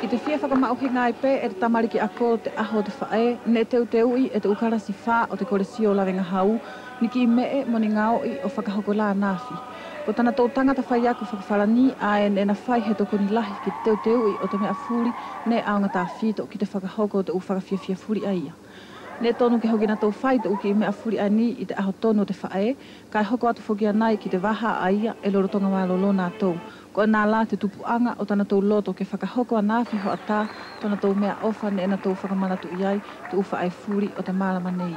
I te whia whakamauhinga ai pē e te tamariki ako te aho te whae, ne teu teui e te ukara si whā o te koresio lawenga hau, niki i mee moni ngao i o whakahoko la nāwhi. Ko tana tō tangata whai aku whakawharani a e na whai he toko ni lahi ki te teu teui o te mea furi ne aonga tā whito ki te whakahoko te u whakawhiawhia furi a ia. Ne tonu ke hoki na tō whai te uki i mea furi a ni i te aho tonu o te whae, kai hoko atu whokia nai ki te waha a ia e lorotonga wālolo nā tō. Ko nā la te tupuanga o tana tō loto ke whakahoko a nāwhi ho ata, tona tō mea ofa ne na tō whakamanatu iai te uwha ai furi o te mālama nei.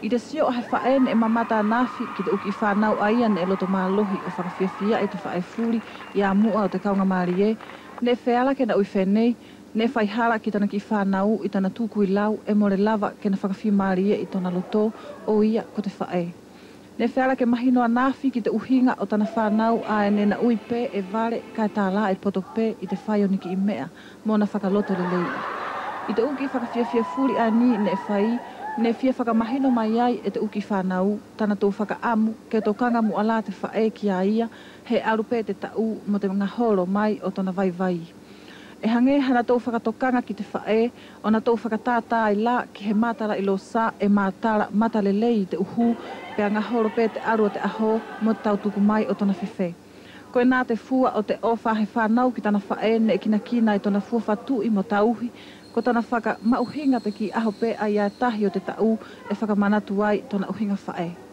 I te sio o he whae ne e mamata a nāwhi ki te uki i whanau a ia ne e loto mālohi o whakawhiawhia i te whae furi i a mua o te kaunga maari e, ne wheala ke na ui whenei, ne whai hara ki tana ki whanau i tana tūku i lau e more lava ke na whakawhi maari e i tona loto o ia ko te whae. Ne wheala ke mahino a nāwhi ki te uhinga o tana whanau a e ne na ui pē e vare kai tā la e poto pē i te whai o niki i mea mo na whakaloto le lei. I te uki whakawhiawhia furi a ni ne e whai, ne whia whakamahino mai ai e te uki whanau, tana tō whakaamu ke tō kanga mu ala te whae ki a ia, he arupe te tau mo te ngahoro mai o tona vai vai. E hange hana tō whakatokanga ki te whae, o na tō whakatātā i la ki he mātara i lo sa e mātara matalelei te uhu, pea ngahoro pe te aru o te aho mo te tautuku mai o tona whiwhe. Koe nā te fua o te ofa he whanau ki tana whae ne e kina kina i tona fua whatu i mo tauhi, ko tana whaka mauhinga te ki aho pe ai a tahi o te tau e whakamanatu ai tona uhinga whae.